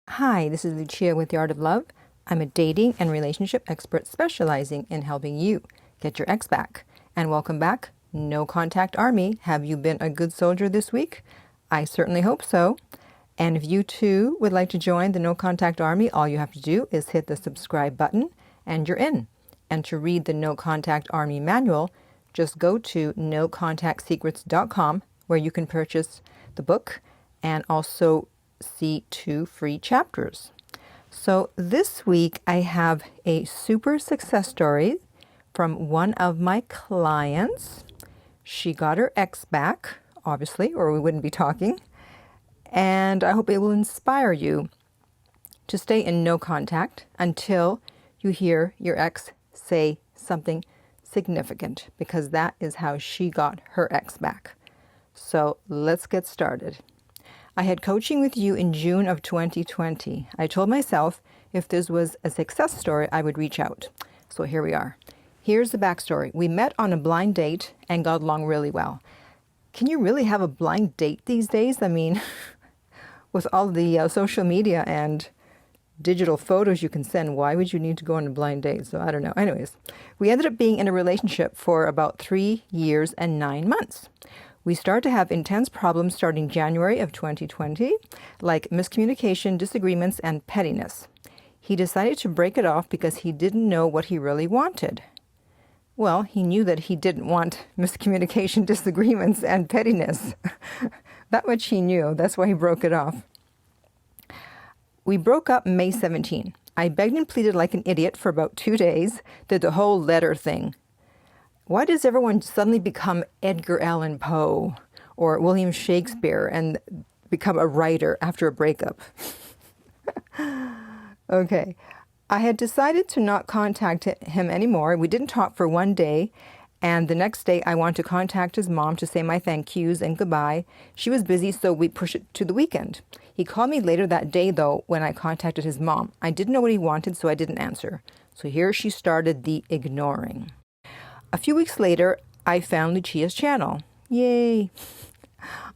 Hi, this is Lucia with The Art of Love. I'm a dating and relationship expert specializing in helping you get your ex back. And welcome back, No Contact Army. Have you been a good soldier this week? I certainly hope so. And if you too would like to join the No Contact Army, all you have to do is hit the subscribe button and you're in. And to read the No Contact Army manual, just go to nocontactsecrets.com where you can purchase the book and also see 2 free chapters. So this week I have a super success story from one of my clients. She got her ex back, obviously, or we wouldn't be talking. And I hope it will inspire you to stay in no contact until you hear your ex say something significant, because that is how she got her ex back. So let's get started. I had coaching with you in June of 2020. I told myself if this was a success story, I would reach out. So here we are. Here's the backstory. We met on a blind date and got along really well. Can you really have a blind date these days? I mean, with all the social media and digital photos you can send, why would you need to go on a blind date? So I don't know. Anyways, we ended up being in a relationship for about 3 years and 9 months. We started to have intense problems starting January of 2020, like miscommunication, disagreements, and pettiness. He decided to break it off because he didn't know what he really wanted. Well, he knew that he didn't want miscommunication, disagreements, and pettiness. That much he knew. That's why he broke it off. We broke up May 17. I begged and pleaded like an idiot for about 2 days, did the whole letter thing. Why does everyone suddenly become Edgar Allan Poe or William Shakespeare and become a writer after a breakup? Okay. I had decided to not contact him anymore. We didn't talk for 1 day, and the next day I wanted to contact his mom to say my thank yous and goodbye. She was busy, so we pushed it to the weekend. He called me later that day, though, when I contacted his mom. I didn't know what he wanted, so I didn't answer. So here she started the ignoring. A few weeks later, I found Lucia's channel. Yay!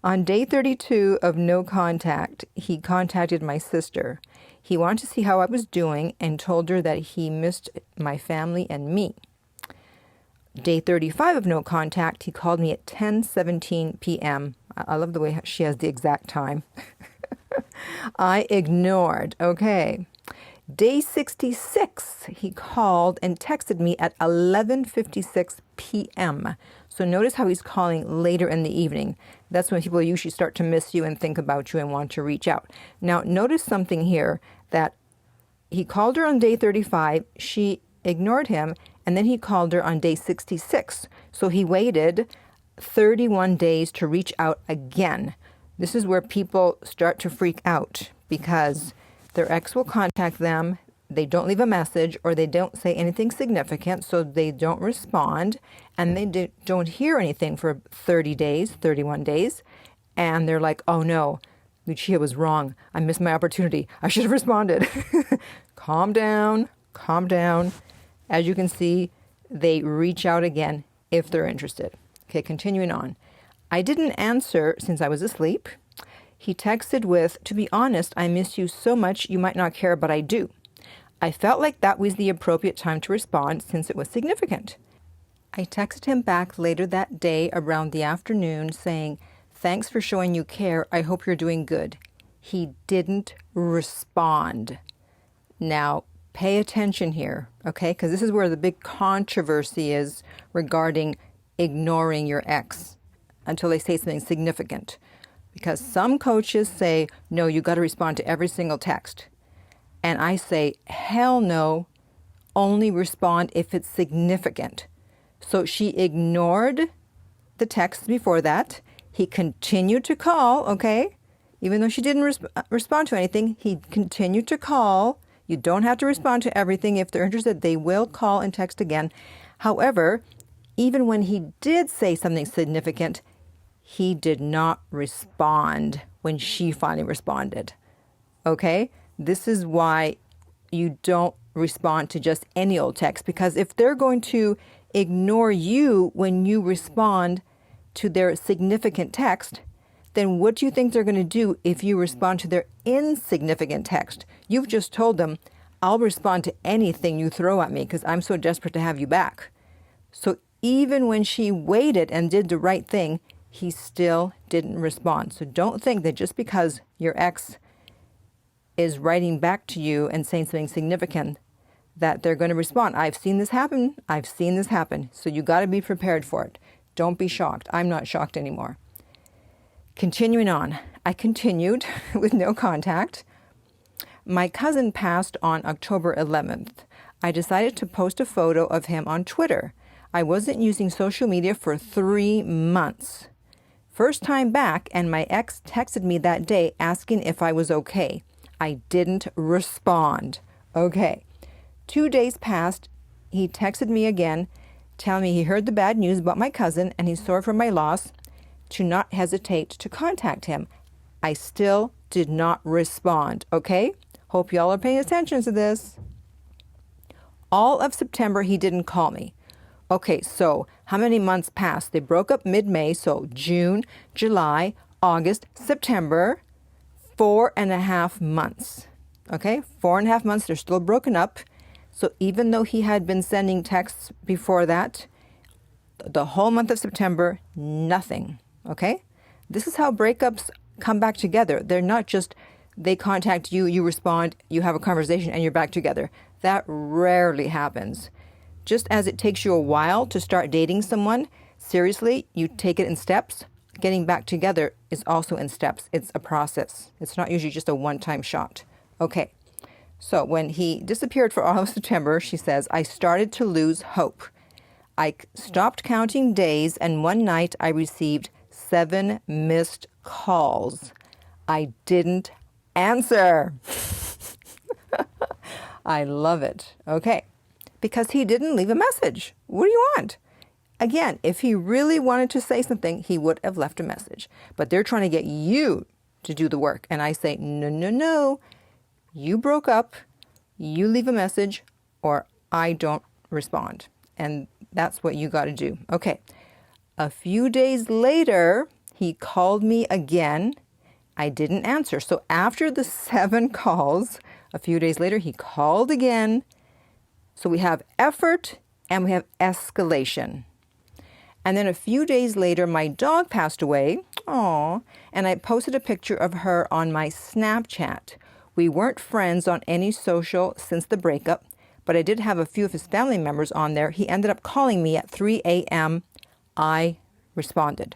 On day 32 of no contact, he contacted my sister. He wanted to see how I was doing and told her that he missed my family and me. Day 35 of no contact, he called me at 10:17 p.m. I love the way she has the exact time. I ignored. Okay. Day 66, he called and texted me at 11:56 p.m. So notice how he's calling later in the evening. That's when people usually start to miss you and think about you and want to reach out. Now, notice something here, that he called her on day 35, she ignored him, and then he called her on day 66. So he waited 31 days to reach out again. This is where people start to freak out because their ex will contact them, they don't leave a message, or they don't say anything significant, so they don't respond, and they don't hear anything for 30 days, 31 days, and they're like, oh no, Lucia was wrong. I missed my opportunity. I should have responded. Calm down, calm down. As you can see, they reach out again if they're interested. Okay, continuing on. I didn't answer since I was asleep. He texted with, to be honest, I miss you so much you might not care, but I do. I felt like that was the appropriate time to respond since it was significant. I texted him back later that day around the afternoon saying, thanks for showing you care. I hope you're doing good. He didn't respond. Now, pay attention here, okay? Because this is where the big controversy is regarding ignoring your ex until they say something significant. Because some coaches say, no, you got to respond to every single text. And I say, hell no, only respond if it's significant. So she ignored the text before that. He continued to call, okay? Even though she didn't respond to anything, he continued to call. You don't have to respond to everything. If they're interested, they will call and text again. However, even when he did say something significant, he did not respond when she finally responded. Okay? This is why you don't respond to just any old text, because if they're going to ignore you when you respond to their significant text, then what do you think they're going to do if you respond to their insignificant text? You've just told them, I'll respond to anything you throw at me because I'm so desperate to have you back. So even when she waited and did the right thing, he still didn't respond. So don't think that just because your ex is writing back to you and saying something significant that they're going to respond. I've seen this happen. I've seen this happen. So you got to be prepared for it. Don't be shocked. I'm not shocked anymore. Continuing on, I continued with no contact. My cousin passed on October 11th. I decided to post a photo of him on Twitter. I wasn't using social media for 3 months. First time back, and my ex texted me that day asking if I was okay. I didn't respond. Okay. 2 days passed. He texted me again, telling me he heard the bad news about my cousin and he's sorry for my loss, to not hesitate to contact him. I still did not respond. Okay? Hope y'all are paying attention to this. All of September, he didn't call me. Okay, so how many months passed? They broke up mid-May, so June, July, August, September, 4.5 months. Okay, 4.5 months, they're still broken up. So even though he had been sending texts before that, the whole month of September, nothing. Okay, this is how breakups come back together. They're not just they contact you, you respond, you have a conversation, and you're back together. That rarely happens. Just as it takes you a while to start dating someone, seriously, you take it in steps. Getting back together is also in steps. It's a process. It's not usually just a one-time shot. Okay, so when he disappeared for all of September, she says, I started to lose hope. I stopped counting days, and one night I received 7 missed calls. I didn't answer. I love it. Okay. Because he didn't leave a message. What do you want? Again, if he really wanted to say something, he would have left a message. But they're trying to get you to do the work. And I say, no, no, no. You broke up. You leave a message or I don't respond. And that's what you got to do. Okay. A few days later, he called me again. I didn't answer. So after the 7 calls, a few days later, he called again. So we have effort and we have escalation. And then a few days later, my dog passed away. Aw. And I posted a picture of her on my Snapchat. We weren't friends on any social since the breakup, but I did have a few of his family members on there. He ended up calling me at 3 a.m. I responded.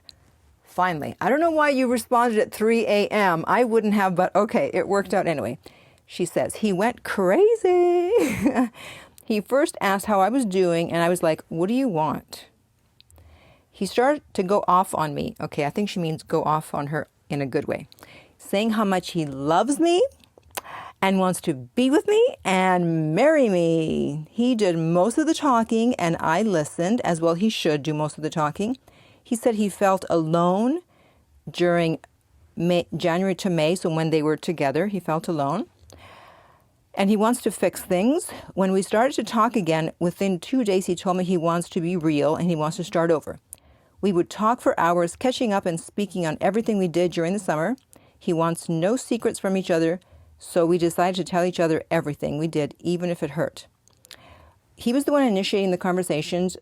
Finally, I don't know why you responded at 3 a.m. I wouldn't have, but okay, it worked out anyway. She says, he went crazy. He first asked how I was doing, and I was like, what do you want? He started to go off on me. Okay, I think she means go off on her in a good way. Saying how much he loves me and wants to be with me and marry me. He did most of the talking, and I listened, as well he should do most of the talking. He said he felt alone during January to May, so when they were together, he felt alone. And he wants to fix things. When we started to talk again, within 2 days, he told me he wants to be real and he wants to start over. We would talk for hours, catching up and speaking on everything we did during the summer. He wants no secrets from each other, so we decided to tell each other everything we did, even if it hurt. He was the one initiating the conversations,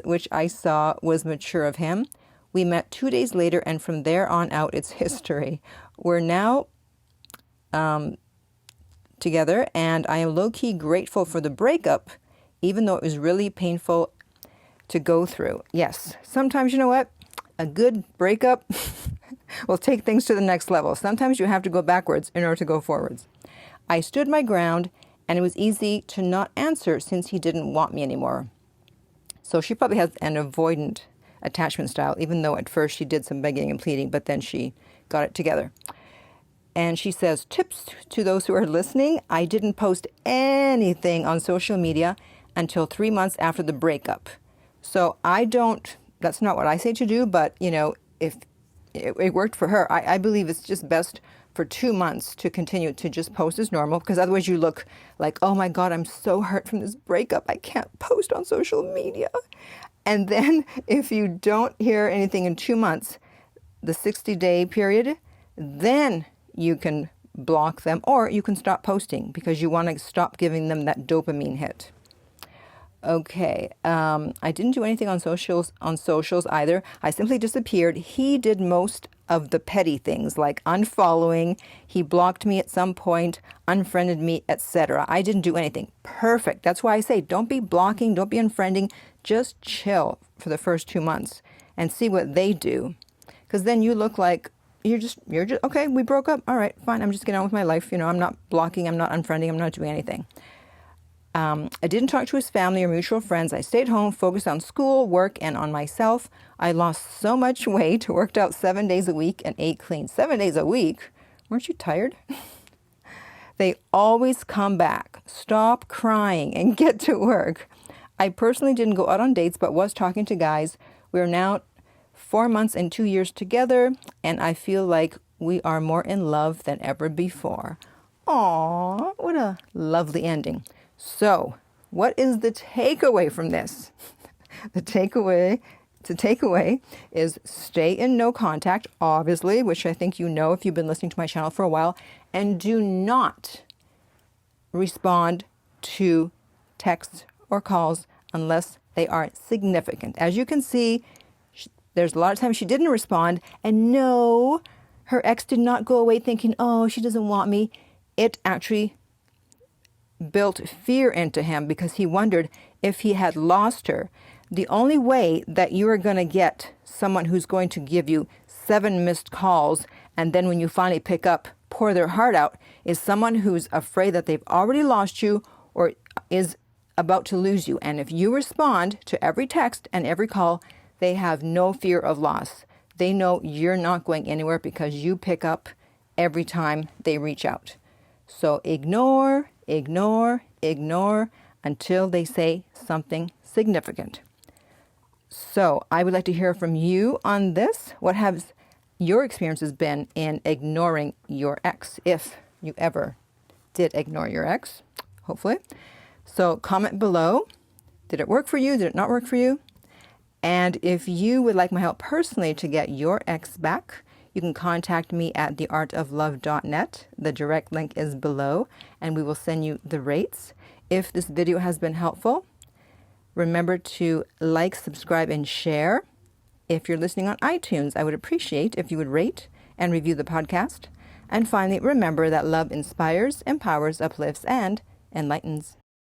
which I saw was mature of him. We met 2 days later, and from there on out, it's history. We're now together, and I am low-key grateful for the breakup, even though it was really painful to go through. Yes, sometimes, you know what? A good breakup will take things to the next level. Sometimes you have to go backwards in order to go forwards. I stood my ground, and it was easy to not answer since he didn't want me anymore. So she probably has an avoidant attachment style, even though at first she did some begging and pleading, but then she got it together. And she says, tips to those who are listening. I didn't post anything on social media until 3 months after the breakup. So that's not what I say to do, but, you know, if it worked for her, I believe it's just best for 2 months to continue to just post as normal, because otherwise you look like, oh my God, I'm so hurt from this breakup. I can't post on social media. And then if you don't hear anything in 2 months, the 60-day period, then you can block them, or you can stop posting because you want to stop giving them that dopamine hit. Okay, I didn't do anything on socials either. I simply disappeared. He did most of the petty things like unfollowing. He blocked me at some point, unfriended me, etc. I didn't do anything. Perfect. That's why I say don't be blocking, don't be unfriending. Just chill for the first 2 months and see what they do. Because then you look like you're just okay, we broke up. All right, fine. I'm just getting on with my life. I'm not blocking, I'm not unfriending, I'm not doing anything. I didn't talk to his family or mutual friends. I stayed home, focused on school, work, and on myself. I lost so much weight, worked out 7 days a week, and ate clean. 7 days a week? Weren't you tired? They always come back. Stop crying and get to work. I personally didn't go out on dates, but was talking to guys. We're now 4 months and 2 years together, and I feel like we are more in love than ever before. Aww, what a lovely ending. So, what is the takeaway from this? The takeaway is stay in no contact, obviously, which I think you know if you've been listening to my channel for a while, and do not respond to texts or calls unless they are significant. As you can see, there's a lot of times she didn't respond, and no, her ex did not go away thinking, oh, she doesn't want me. It actually built fear into him because he wondered if he had lost her. The only way that you are going to get someone who's going to give you 7 missed calls and then when you finally pick up, pour their heart out, is someone who's afraid that they've already lost you or is about to lose you. And if you respond to every text and every call, they have no fear of loss. They know you're not going anywhere because you pick up every time they reach out. So ignore until they say something significant. So I would like to hear from you on this. What have your experiences been in ignoring your ex, if you ever did ignore your ex, hopefully. So comment below. Did it work for you? Did it not work for you? And if you would like my help personally to get your ex back, you can contact me at theartoflove.net. The direct link is below, and we will send you the rates. If this video has been helpful, remember to like, subscribe, and share. If you're listening on iTunes, I would appreciate if you would rate and review the podcast. And finally, remember that love inspires, empowers, uplifts, and enlightens.